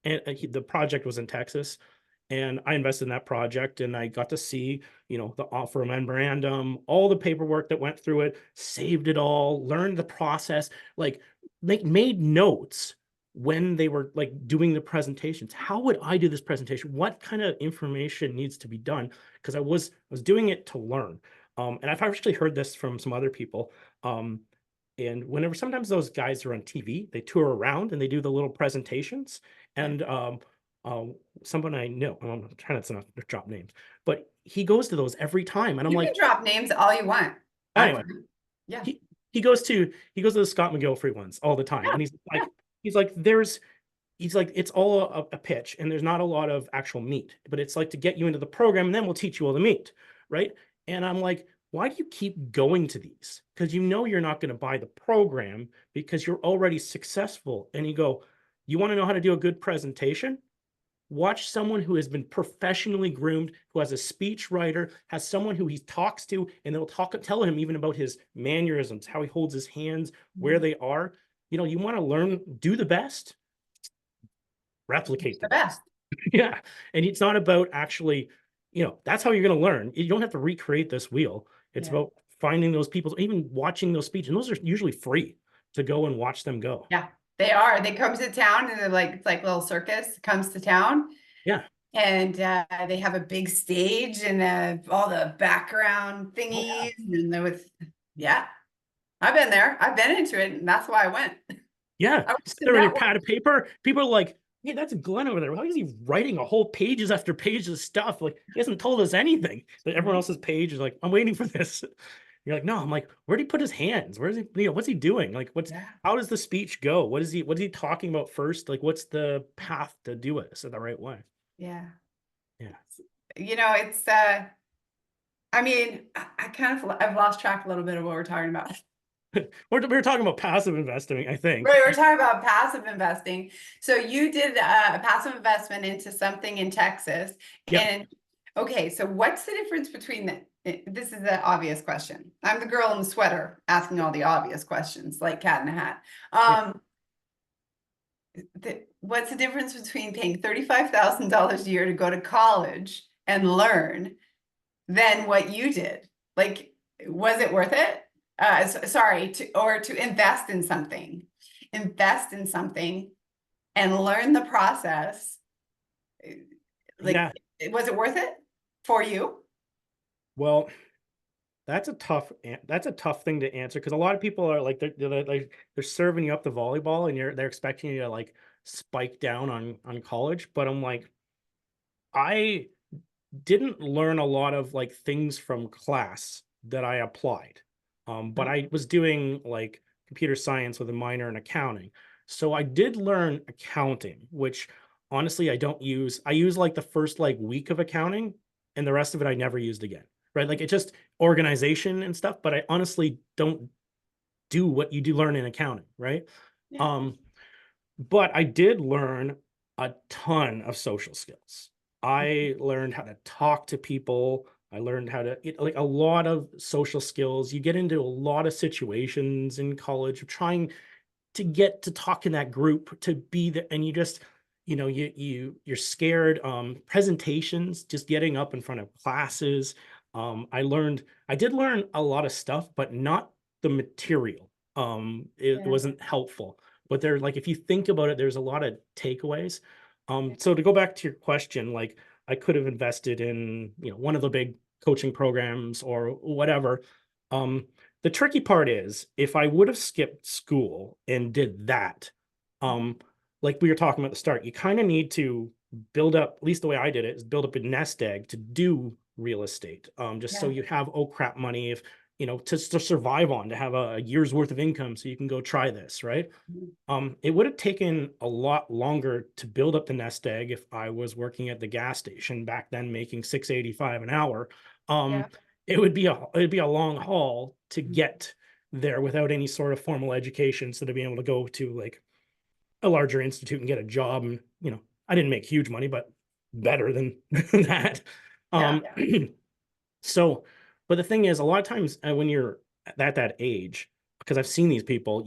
and the project was in Texas, and I invested in that project, and I got to see, the offer memorandum, all the paperwork that went through it, saved it all, learned the process, like made notes when they were like doing the presentations. How would I do this presentation? What kind of information needs to be done? Because I was doing it to learn. And I've actually heard this from some other people. And whenever sometimes those guys are on TV, they tour around and they do the little presentations. And someone I know, I'm trying to not drop names, but he goes to those every time. And I'm You can like, drop names all you want. anyway, Yeah. he goes to the Scott McGillivray ones all the time. Yeah. And he's like, it's all a pitch and there's not a lot of actual meat, but it's like to get you into the program and then we'll teach you all the meat. Right. And I'm like, why do you keep going to these? Because you're not going to buy the program because you're already successful. And you want to know how to do a good presentation? Watch someone who has been professionally groomed, who has a speech writer, has someone who he talks to, and they'll tell him even about his mannerisms, how he holds his hands, where they are. You want to learn, do the best, replicate the best. Yeah. And it's not about actually, that's how you're going to learn. You don't have to recreate this wheel. It's about finding those people, even watching those speeches. And those are usually free to go and watch them go. Yeah, they are. They come to town and it's like little circus comes to town. Yeah. And they have a big stage and all the background thingies. And I've been there. I've been into it. And that's why I went. Yeah. There with your pad of paper. People are like, hey, that's Glenn over there. Why is he writing a whole pages after pages of stuff? Like, he hasn't told us anything. But everyone else's page is like, I'm waiting for this. You're like, no, I'm like, where'd he put his hands? Where's he, what's he doing? Like, how does the speech go? What is he talking about first? Like, what's the path to do it the right way? Yeah. Yeah. It's, I mean, I've lost track a little bit of what we're talking about. We were talking about passive investing, I think. Right, we're talking about passive investing. So you did a passive investment into something in Texas. Yep. And okay, so what's the difference between this is the obvious question. I'm the girl in the sweater asking all the obvious questions, like cat in a hat. What's the difference between paying $35,000 a year to go to college and learn than what you did? Like, was it worth it? To invest in something and learn the process. Like, was it worth it for you? Well, that's a tough thing to answer because a lot of people are like they're serving you up the volleyball and they're expecting you to like spike down on college. But I'm like, I didn't learn a lot of like things from class that I applied. But I was doing like computer science with a minor in accounting. So I did learn accounting, which honestly I don't use. I use like the first like week of accounting and the rest of it I never used again. Right. Like it's just organization and stuff, but I honestly don't do what you do learn in accounting. Right. Yeah. But I did learn a ton of social skills. I learned how to talk to people. I learned how to like a lot of social skills. You get into a lot of situations in college of trying to get to talk in that group to be there, and you just you're scared. Presentations, just getting up in front of classes. I did learn a lot of stuff, but not the material. It wasn't helpful. But there, like, if you think about it, there's a lot of takeaways. So to go back to your question, like I could have invested in, one of the big coaching programs or whatever. The tricky part is if I would have skipped school and did that, like we were talking about at the start, you kind of need to build up, at least the way I did it, is build up a nest egg to do real estate. So you have, oh crap, money. If to survive on, to have a year's worth of income so you can go try this, right? It would have taken a lot longer to build up the nest egg if I was working at the gas station back then, making 6.85 an hour. Yeah. It'd be a long haul to get there without any sort of formal education. So to be able to go to like a larger institute and get a job, and I didn't make huge money, but better than that. Yeah. So, but the thing is, a lot of times when you're at that age, because I've seen these people,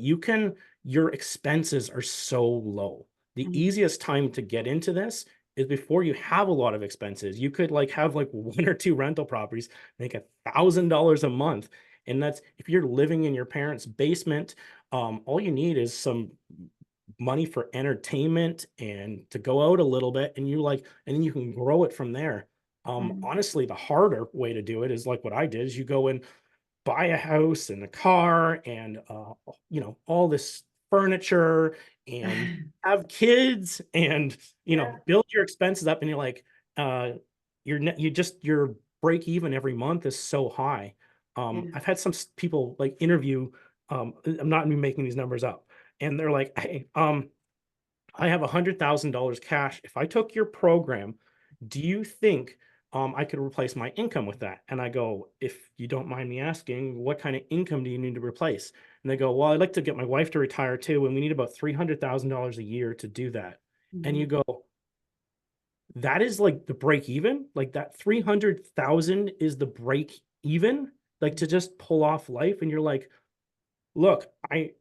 your expenses are so low. The Mhm. easiest time to get into this is before you have a lot of expenses. You could like have like one or two rental properties, make $1,000 a month. And that's if you're living in your parents' basement, all you need is some money for entertainment and to go out a little bit, and and then you can grow it from there. Mhm. Honestly, the harder way to do it is like what I did, is you go and buy a house and a car and all this furniture and have kids and Yeah. build your expenses up, and you're like your break even every month is so high. Yeah. I've had some people like interview, I'm not even making these numbers up, and they're like, hey, I have $100,000 cash. If I took your program, do you think I could replace my income with that? And I go, if you don't mind me asking, what kind of income do you need to replace? And they go, well, I'd like to get my wife to retire too, and we need about $300,000 a year to do that. And you Mhm. go, that is like the break even? Like that 300,000 is the break even? Like to just pull off life? And you're like, look, I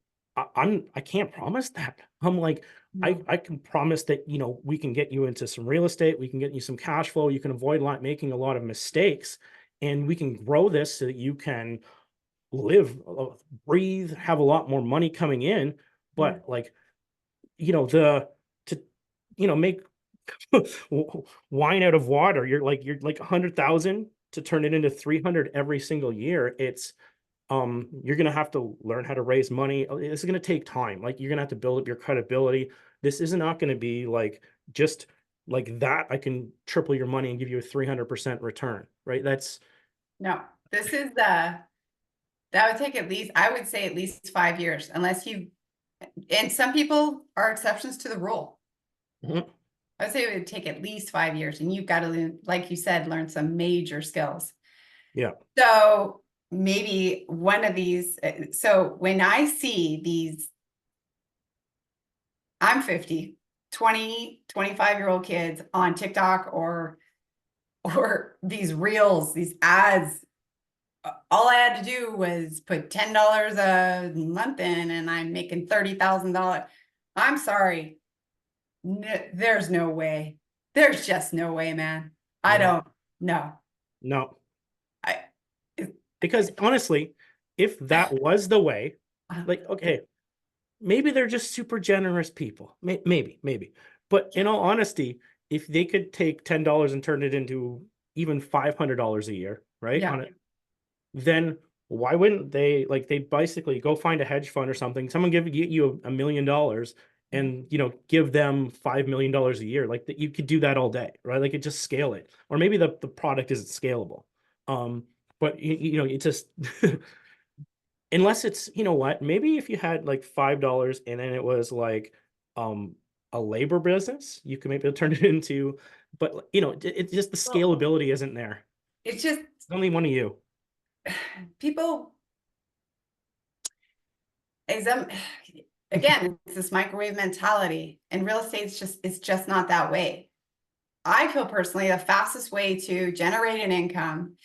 can't promise that. I'm like, No. I can promise that, we can get you into some real estate, we can get you some cash flow, you can avoid making a lot of mistakes, and we can grow this so that you can live, breathe, have a lot more money coming in. Yeah. But like, the to make wine out of water, you're like 100,000 to turn it into 300 every single year. You're gonna have to learn how to raise money. This is gonna take time. Like you're gonna have to build up your credibility. This is not gonna be like just like that. I can triple your money and give you a 300% return, right? That's No. This is the that would take at least, I would say at least 5 years, unless you, and some people are exceptions to the rule. Mhm. I would say it would take at least 5 years, and you've got to, like you said, learn some major skills. Yeah, So maybe one of these, so when I see these, I'm 50, 20, 25-year-old kids on TikTok or these reels, these ads, all I had to do was put $10 a month in and I'm making $30,000. I'm sorry. There's no way. There's just no way, man. I yeah, don't know. no. I, it, Because honestly, if that was the way, uh, like, okay, maybe they're just super generous people. Maybe. But in all honesty, if they could take $10 and turn it into even $500 a year, right? yeah. On it, then why wouldn't they basically go find a hedge fund or something? Someone give you $1 million and give them $5 million a year. Like that you could do that all day, right? Like it just scale it. Or maybe the product isn't scalable. Um, but it just unless it's what, maybe if you had like $5 and then it was like um a labor business, you could maybe turn it into, but it's just the Well, scalability isn't there. it's just It's only one of you. people, exam again, it's this microwave mentality, and real estate's just, it's just not that way. I feel personally the fastest way to generate an income,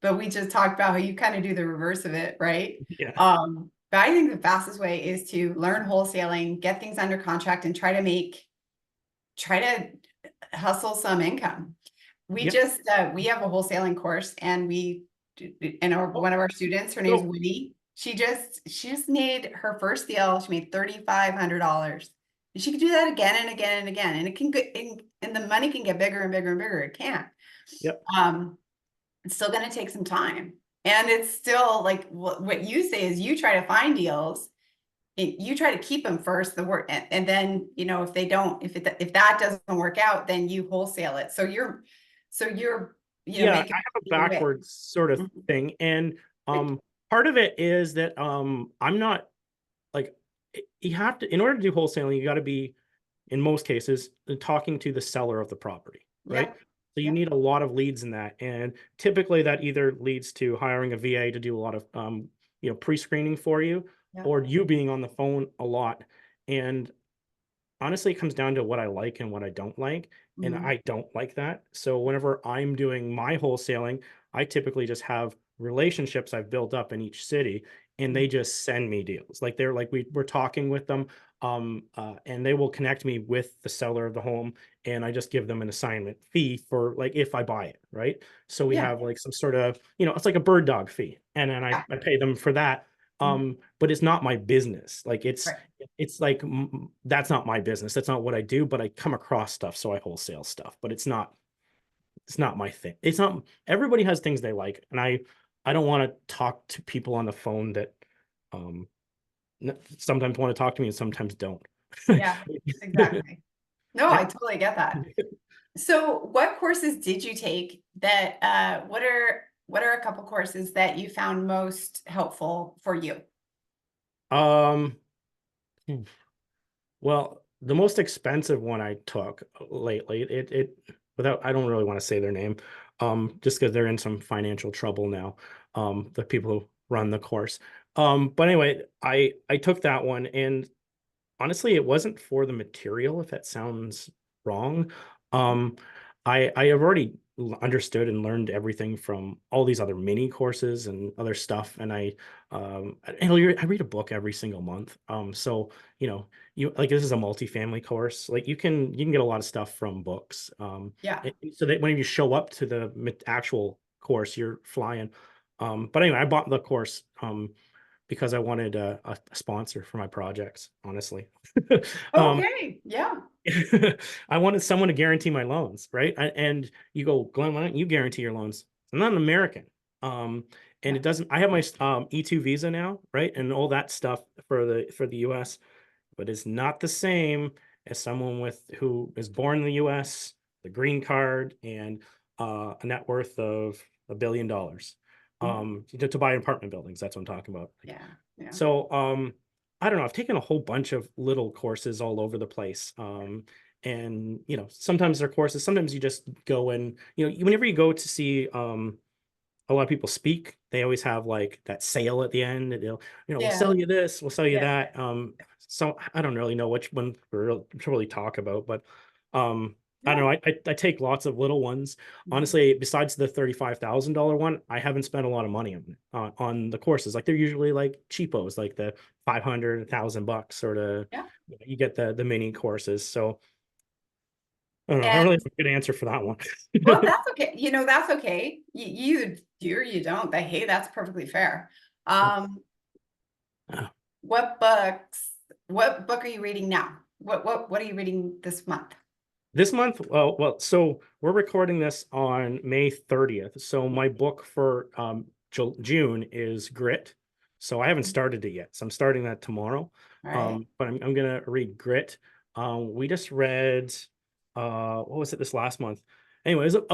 but we just talked about how you kind of do the reverse of it, right? Yeah. But I think the fastest way is to learn wholesaling, get things under contract, and try to hustle some income. We Yep. just we have a wholesaling course, and one of our students, her name's So Winnie. She just made her first deal. She made $3,500. And she could do that again and again and again. And it can get, and the money can get bigger and bigger and bigger. It can. yep. It's still going to take some time. And it's still like what you say is you try to find deals. You try to keep them first, the work, and then if they don't, if that doesn't work out, then you wholesale it. So you're Yeah, I making have a either way. backwards sort of Mhm. thing. And Like, part of it is that I'm not like you have to, in order to do wholesaling, you got to be, in most cases, talking to the seller of the property, right? Yeah, So you yeah, need a lot of leads in that, and typically that either leads to hiring a VA to do a lot of pre-screening for you, yeah. or you being on the phone a lot. And honestly, it comes down to what I like and what I don't like. And Mhm. I don't like that. So whenever I'm doing my wholesaling, I typically just have relationships I've built up in each city, and Mhm. they just send me deals. Like they're like we're talking with them, and they will connect me with the seller of the home, and I just give them an assignment fee for like if I buy it, right? So we Yeah, have like some sort of, it's like a bird dog fee, and then I, yeah. I pay them for that. Mhm. But it's not my business. Like Right. it's like that's not my business. That's not what I do, but I come across stuff, so I wholesale stuff, but it's not my thing. It's not, everybody has things they like, and I don't want to talk to people on the phone that um sometimes want to talk to me and sometimes don't. Yeah, exactly. No, I totally get that. So what courses did you take that what are a couple courses that you found most helpful for you? um Well, the most expensive one I took lately, it without, I don't really want to say their name, just because they're in some financial trouble now, the people who run the course. But anyway, I took that one, and honestly, it wasn't for the material, if that sounds wrong. Um, I have already understood and learned everything from all these other mini courses and other stuff, and I read a book every single month. So you like, this is a multifamily course. Like you can get a lot of stuff from books. Yeah. So that when you show up to the actual course, you're flying. But anyway, I bought the course. Because I wanted a sponsor for my projects, honestly. um, Okay. Yeah. I wanted someone to guarantee my loans, right? And you go, Glenn, why don't you guarantee your loans? I'm not an American. Um, and Yeah. it doesn't, I have my E2 visa now, right? And all that stuff for the US, but it's not the same as someone who is born in the US, the green card, and a net worth of $1 billion. Mhm. To buy apartment buildings. That's what I'm talking about. Yeah. Yeah. So I don't know. I've taken a whole bunch of little courses all over the place. And sometimes they're courses. Sometimes you just go and whenever you go to see a lot of people speak, they always have like that sale at the end. And we'll Yeah. sell you this, we'll sell you Yeah. that. So I don't really know which one to really talk about, but I don't Yeah. know. I take lots of little ones. Mhm. Honestly, besides the $35,000 one, I haven't spent a lot of money on the courses. Like they're usually like cheapos, like the 500, $1,000 sort of. Yeah. You get the mini courses. So I don't know. I don't And really have a good answer for that one. well, that's okay. That's okay. You do or you don't. Hey, that's perfectly fair. Um, Uh, what book are you reading now? What are you reading this month? This month, so we're recording this on May 30th. So my book for June is Grit. So I haven't started it yet. So I'm starting that tomorrow. All right. But I'm gonna read Grit. We just read what was it this last month? Anyway, is it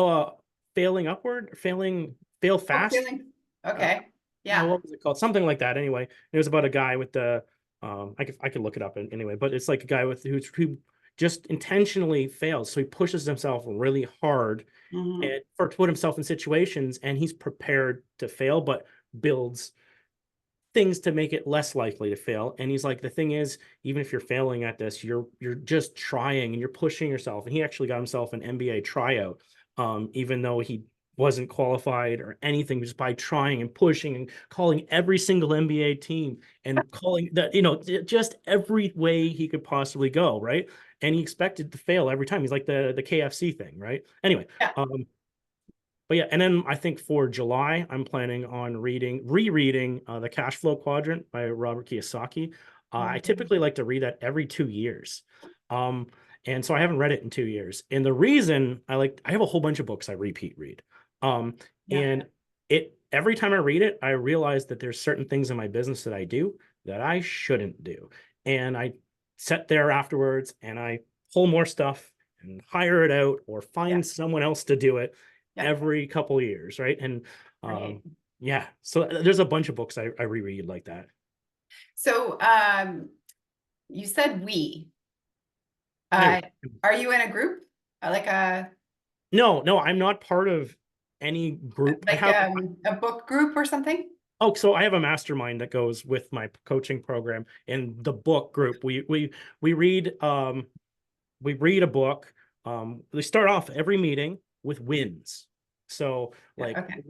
Failing Upward, Fail Oh, Fast? feeling Uh, okay. Yeah. what was it called? Something like that. Anyway, it was about a guy with the I could look it up anyway, but it's like a guy who just intentionally fails. So he pushes himself really hard Mhm. and for to put himself in situations, and he's prepared to fail, but builds things to make it less likely to fail. And he's like, the thing is, even if you're failing at this, you're just trying and you're pushing yourself. And he actually got himself an NBA tryout, even though he wasn't qualified or anything, just by trying and pushing and calling every single NBA team and calling that, just every way he could possibly go, right? And he expected to fail every time. He's like the KFC thing, right? Anyway, Yeah. but yeah, and then I think for July, I'm planning on rereading The Cash Flow Quadrant by Robert Kiyosaki. I Mhm. typically like to read that every 2 years. Um, and so I haven't read it in 2 years. And the reason I have a whole bunch of books I repeat read. Yeah. And every time I read it, I realize that there's certain things in my business that I do that I shouldn't do. And I sit there afterwards and I pull more stuff and hire it out or Yeah. find someone else to do it Yeah. every couple of years, right? And Right. Yeah. So there's a bunch of books I reread like that. So, you said we, I, are you in a group? Like no, I'm not part of any group. I have, a book group or something? oh, so I have a mastermind that goes with my coaching program. In the book group, we read we read a book. We start off every meeting with wins. So Yeah, okay.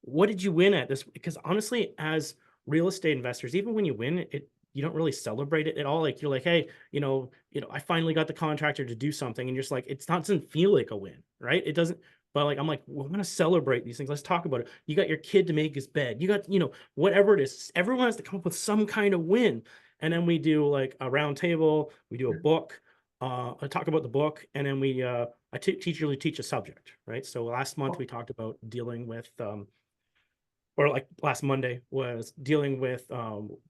what did you win at this? Because honestly, as real estate investors, even when you win it, you don't really celebrate it at all. Like you're like, hey, I finally got the contractor to do something, and you're just like, it's not, doesn't feel like a win, right? It doesn't. But like, I'm like, well, I'm gonna celebrate these things. Let's talk about it. You got your kid to make his bed. You got, whatever it is. Everyone has to come up with some kind of win. And then we do like a round table. We do a book. I talk about the book, and then I teach a subject, right? So last month we talked about dealing with or like last Monday was dealing with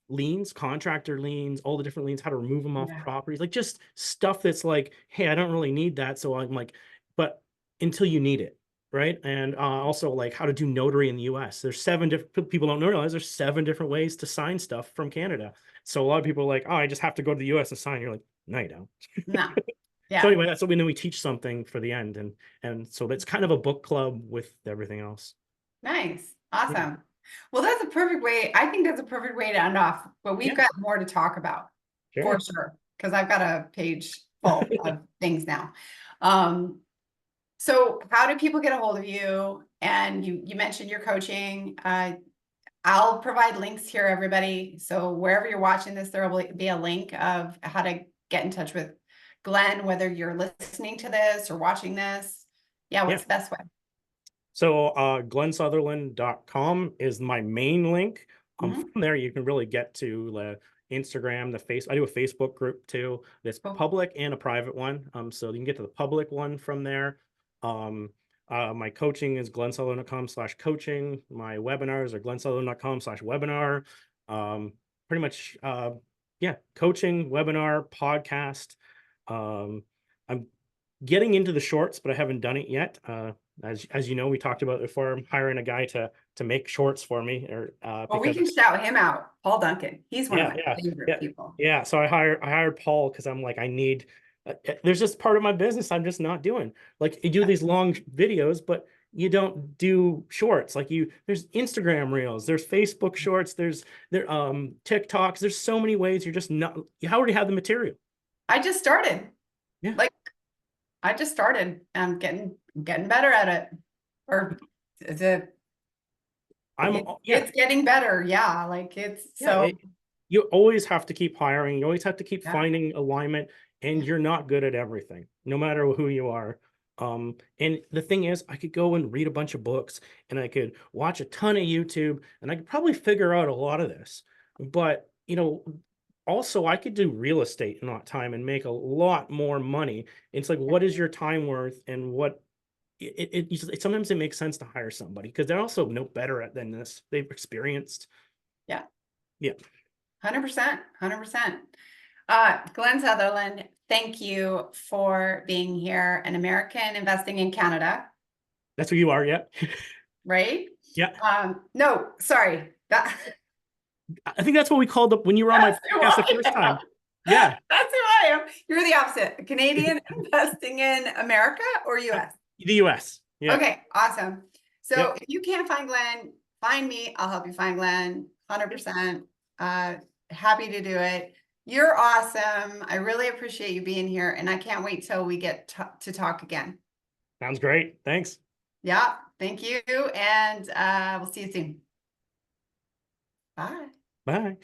liens, contractor liens, all the different liens, how to remove them off Yeah. properties, like just stuff that's like, hey, I don't really need that. So I'm like, but until you need it, right? And also like how to do notary in the US. There's 7 different, people don't realize there's 7 different ways to sign stuff from Canada. So a lot of people are like, oh, I just have to go to the US and sign. You're like, no, you don't. No. So Yeah. anyway, that's what we teach something for the end. And so that's kind of a book club with everything else. Nice. Yeah. Awesome. Well, that's a perfect way. I think that's a perfect way to end off, but we've Yeah, got more to talk about for sure. sure. Because I've got a page full of things now. Um, so how do people get a hold of you? And you mentioned your coaching. I'll provide links here, everybody. So wherever you're watching this, there will be a link of how to get in touch with Glen, whether you're listening to this or watching this. Yeah, Yeah. what's the best way? So glensutherland.com is my main link. Mhm. From there you can really get to the Instagram, I do a Facebook group too. That's Cool. public and a private one. So you can get to the public one from there. Um, my coaching is glensutherland.com/coaching. My webinars are glensutherland.com/webinar. Pretty much, yeah, coaching, webinar, podcast. I'm getting into the shorts, but I haven't done it yet. As you know, we talked about before. I'm hiring a guy to make shorts for me, or Well, we because can shout him out, Paul Duncan. He's one of yeah, my yeah, favorite yeah, people. yeah. So I hired Paul because I'm like, I need. There's just part of my business I'm just not doing. Like you do Yeah. these long videos, but you don't do shorts. Like there's Instagram reels, there's Facebook shorts, there's TikToks. There's so many ways you're just not. You already have the material. I just started. Yeah. Like I just started. I'm getting better at it. Or the Yeah, it's getting better. Yeah, like it's yeah. so You always have to keep hiring. You always have to keep yeah. finding alignment, and you're not good at everything, no matter who you are. And the thing is, I could go and read a bunch of books, and I could watch a ton of YouTube, and I could probably figure out a lot of this. But also I could do real estate in that time and make a lot more money. It's like, what is your time worth, and what sometimes it makes sense to hire somebody because they're also no better at than this. They've experienced. Yeah. Yeah. 100%. 100%. Glen Sutherland, thank you for being here. An American investing in Canada, That's who you are, yeah. right? Yeah. No, sorry. I think that's what we called up when you were on my That's who podcast the I first am. time. Yeah. That's who I am. You're the opposite. Canadian investing in America or US? The US. Yeah. Okay, awesome. So Yep. if you can't find Glen, find me. I'll help you find Glen. 100%. Happy to do it. You're awesome. I really appreciate you being here, and I can't wait till we get to talk again. Sounds great. Thanks. Yeah, thank you, and we'll see you soon. Bye. Bye.